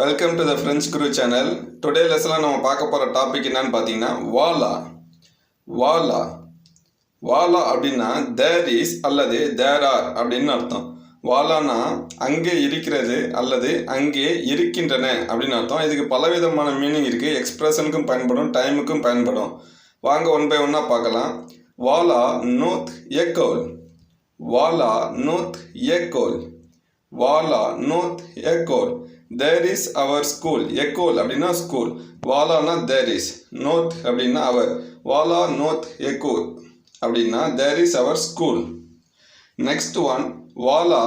Welcome to the French Guru channel. Today லெசனில் நம்ம பார்க்க போகிற டாபிக் என்னன்னு பார்த்தீங்கன்னா வாலா. வாலா வாலா அப்படின்னா தேர் இஸ் அல்லது தேர் ஆர் அப்படின்னு அர்த்தம். வாலானா அங்கே இருக்கிறது அல்லது அங்கே இருக்கின்றன அப்படின்னு அர்த்தம். இதுக்கு பலவிதமான மீனிங் இருக்குது. எக்ஸ்பிரஷனுக்கும் பயன்படும், டைமுக்கும் பயன்படும். வாங்க ஒன் பை ஒன்னாக பார்க்கலாம். வாலா நோத் ஏகோல். வாலா நோத் ஏகோல். வாலா நோத் ஏகோல். There is our school. Ekol அப்படின்னா ஸ்கூல். வாலானா there is. நோத் அப்படின்னா அவர். வாலா நோத் ekol அப்படின்னா there is our school. Next one, வாலா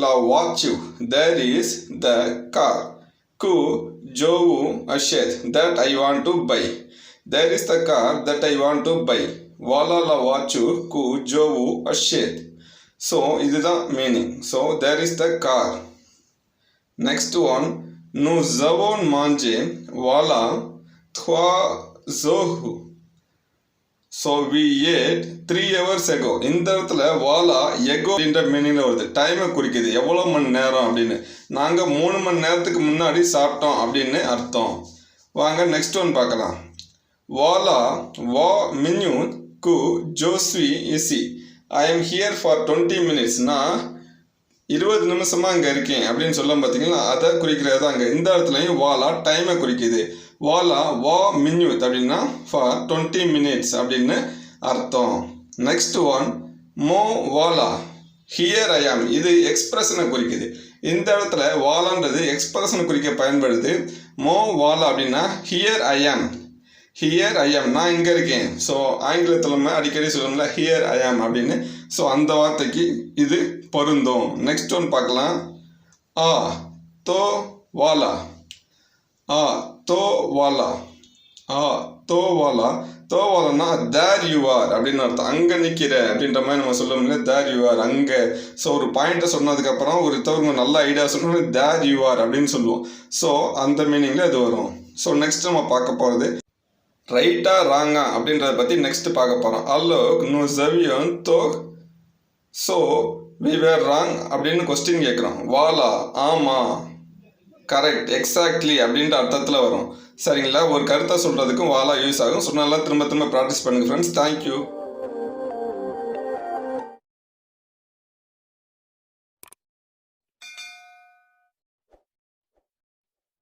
la watch you. There is the car. Ku jovu ashet that I want to buy. There is the car that I want to buy. வாலா la watch you. Ku jovu ashet. So இதுதான் meaning. So there is the car. Next one, nous avons mangé voilà 3 jours. So we ate 3 hours ago. இந்த இடத்துல வாலா echo அப்படின்ற மீனிங்ல வருது. டைமை குறிக்குது, எவ்வளோ மணி நேரம் அப்படின்னு. நாங்கள் 3 மணி நேரத்துக்கு முன்னாடி சாப்பிட்டோம் அப்படின்னு அர்த்தம். வாங்க நெக்ஸ்ட் ஒன் பார்க்கலாம். வாலா வா மின்யூன் கு ஜோஸ்வி இசி. I am here for 20 minutes. நான் 20 நிமிஷமாக அங்கே இருக்கேன் அப்படின்னு சொல்ல பார்த்தீங்களா, அதை குறிக்கிறது தான் அங்கே. இந்த இடத்துலையும் வாலா டைமை குறிக்குது. வாலா வா மின்யூத் அப்படின்னா ஃபார் 20 minutes அப்படின்னு அர்த்தம். நெக்ஸ்ட் ஒன், மோ வாலா ஹியர் ஐ ஆம். இது எக்ஸ்பிரஷனை குறிக்குது. இந்த இடத்துல வாலான்றது எக்ஸ்பிரஷனை குறிக்க பயன்படுது. மோ வாலா அப்படின்னா ஹியர் ஐ ஆம். ஹியர் ஐ ஆம், நான் இங்கே இருக்கேன். ஸோ ஆங்கிலத்தில் நம்ம அடிக்கடி சொல்லணும்ல ஹியர் ஐ ஆம் அப்படின்னு. ஸோ அந்த வார்த்தைக்கு இது பொருந்தும். நெக்ஸ்ட் ஒன் பார்க்கலாம். ஆ தோ வாலா. ஆ தோ வாலா. ஆ தோ வாலா. தோ வாலான்னா தேர் யூ ஆர் அப்படின்னு அர்த்தம். அங்கே நிற்கிற அப்படின்ற மாதிரி நம்ம சொல்லணும்ல, தேர் யூ ஆர் அங்கே. ஸோ ஒரு பாயிண்ட்டை சொன்னதுக்கப்புறம் ஒருத்தவங்க நல்ல ஐடியா சொன்னோம், தேர் யூ ஆர் அப்படின்னு சொல்லுவோம். ஸோ அந்த மீனிங்கில் இது வரும். ஸோ நெக்ஸ்ட் நம்ம பார்க்க போகிறது ரைட்டா ராங்கா அப்படின்றத பற்றி நெக்ஸ்ட் பார்க்க போகிறோம். அல்லோ நோ ஜவியன் தோ. ஸோ வி வேர் ராங் அப்படின்னு கொஸ்டின் கேட்குறோம். வாலா ஆமாம், கரெக்ட், எக்ஸாக்ட்லி அப்படின்ற அர்த்தத்தில் வரும். சரிங்களா? ஒரு கருத்தை சொல்கிறதுக்கும் வாலா யூஸ் ஆகும். சொன்னால திரும்ப திரும்ப ப்ராக்டிஸ் பண்ணுங்கள் ஃப்ரெண்ட்ஸ். தேங்க்யூ.